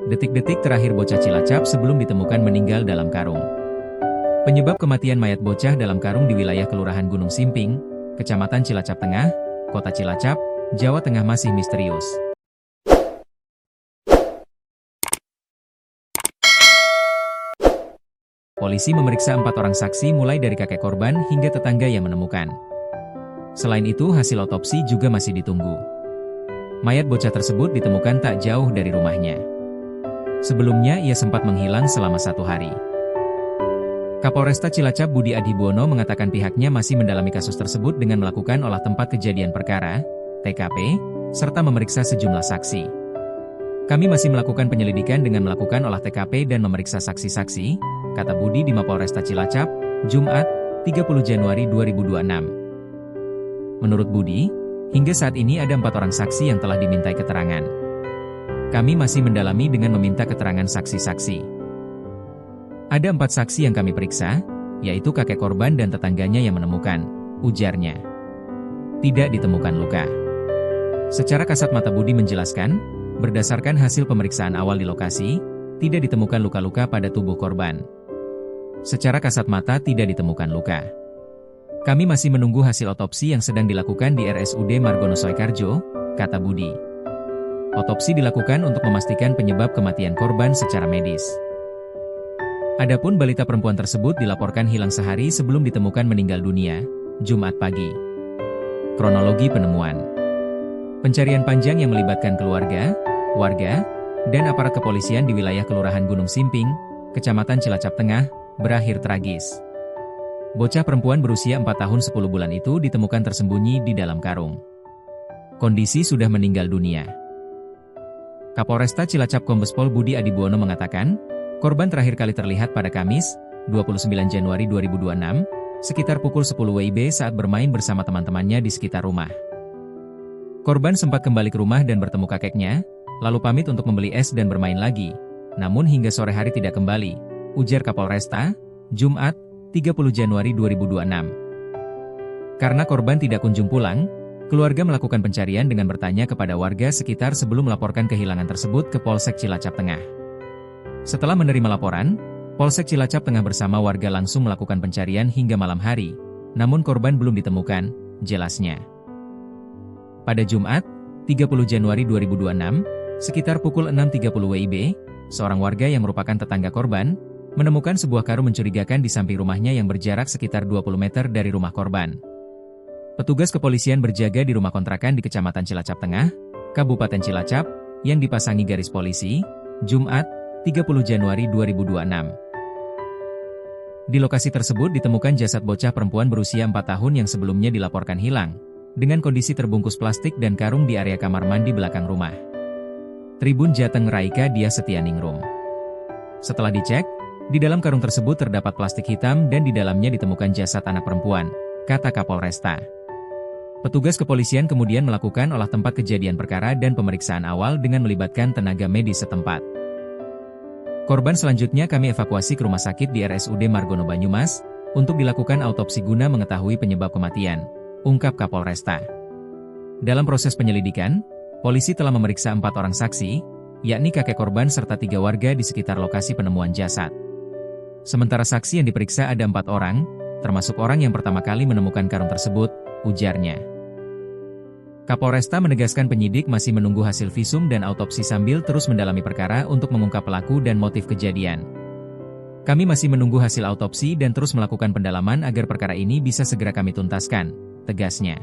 Detik-detik terakhir bocah Cilacap sebelum ditemukan meninggal dalam karung. Penyebab kematian mayat bocah dalam karung di wilayah Kelurahan Gunung Simping, Kecamatan Cilacap Tengah, Kota Cilacap, Jawa Tengah masih misterius. Polisi memeriksa 4 orang saksi mulai dari kakek korban hingga tetangga yang menemukan. Selain itu, hasil otopsi juga masih ditunggu. Mayat bocah tersebut ditemukan tak jauh dari rumahnya. Sebelumnya ia sempat menghilang selama 1 hari. Kapolresta Cilacap Budi Adibuono mengatakan pihaknya masih mendalami kasus tersebut dengan melakukan olah tempat kejadian perkara, TKP, serta memeriksa sejumlah saksi. Kami masih melakukan penyelidikan dengan melakukan olah TKP dan memeriksa saksi-saksi, kata Budi di Mapolresta Cilacap, Jumat, 30 Januari 2026. Menurut Budi, hingga saat ini ada 4 orang saksi yang telah dimintai keterangan. Kami masih mendalami dengan meminta keterangan saksi-saksi. Ada 4 saksi yang kami periksa, yaitu kakek korban dan tetangganya yang menemukan, ujarnya. Tidak ditemukan luka. Secara kasat mata Budi menjelaskan, berdasarkan hasil pemeriksaan awal di lokasi, tidak ditemukan luka-luka pada tubuh korban. Secara kasat mata tidak ditemukan luka. Kami masih menunggu hasil otopsi yang sedang dilakukan di RSUD Margono Soekarjo, kata Budi. Otopsi dilakukan untuk memastikan penyebab kematian korban secara medis. Adapun balita perempuan tersebut dilaporkan hilang sehari sebelum ditemukan meninggal dunia, Jumat pagi. Kronologi penemuan. Pencarian panjang yang melibatkan keluarga, warga, dan aparat kepolisian di wilayah Kelurahan Gunung Simping, Kecamatan Cilacap Tengah, berakhir tragis. Bocah perempuan berusia 4 tahun 10 bulan itu ditemukan tersembunyi di dalam karung. Kondisi sudah meninggal dunia. Kapolresta Cilacap Kombes Pol Budi Adibuono mengatakan, korban terakhir kali terlihat pada Kamis, 29 Januari 2026, sekitar pukul 10 WIB saat bermain bersama teman-temannya di sekitar rumah. Korban sempat kembali ke rumah dan bertemu kakeknya, lalu pamit untuk membeli es dan bermain lagi, namun hingga sore hari tidak kembali, ujar Kapolresta, Jumat, 30 Januari 2026. Karena korban tidak kunjung pulang, keluarga melakukan pencarian dengan bertanya kepada warga sekitar sebelum melaporkan kehilangan tersebut ke Polsek Cilacap Tengah. Setelah menerima laporan, Polsek Cilacap Tengah bersama warga langsung melakukan pencarian hingga malam hari, namun korban belum ditemukan, jelasnya. Pada Jumat, 30 Januari 2026, sekitar pukul 6.30 WIB, seorang warga yang merupakan tetangga korban, menemukan sebuah karung mencurigakan di samping rumahnya yang berjarak sekitar 20 meter dari rumah korban. Petugas kepolisian berjaga di rumah kontrakan di Kecamatan Cilacap Tengah, Kabupaten Cilacap, yang dipasangi garis polisi, Jumat, 30 Januari 2026. Di lokasi tersebut ditemukan jasad bocah perempuan berusia 4 tahun yang sebelumnya dilaporkan hilang, dengan kondisi terbungkus plastik dan karung di area kamar mandi belakang rumah. Tribun Jateng Raika Dia Setianingrum. Setelah dicek, di dalam karung tersebut terdapat plastik hitam dan di dalamnya ditemukan jasad anak perempuan, kata Kapolresta. Petugas kepolisian kemudian melakukan olah tempat kejadian perkara dan pemeriksaan awal dengan melibatkan tenaga medis setempat. Korban selanjutnya kami evakuasi ke rumah sakit di RSUD Margono Banyumas, untuk dilakukan autopsi guna mengetahui penyebab kematian, ungkap Kapolresta. Dalam proses penyelidikan, polisi telah memeriksa 4 orang saksi, yakni kakek korban serta 3 warga di sekitar lokasi penemuan jasad. Sementara saksi yang diperiksa ada 4 orang, termasuk orang yang pertama kali menemukan karung tersebut, ujarnya. Kapolresta menegaskan penyidik masih menunggu hasil visum dan autopsi sambil terus mendalami perkara untuk mengungkap pelaku dan motif kejadian. Kami masih menunggu hasil autopsi dan terus melakukan pendalaman agar perkara ini bisa segera kami tuntaskan, tegasnya.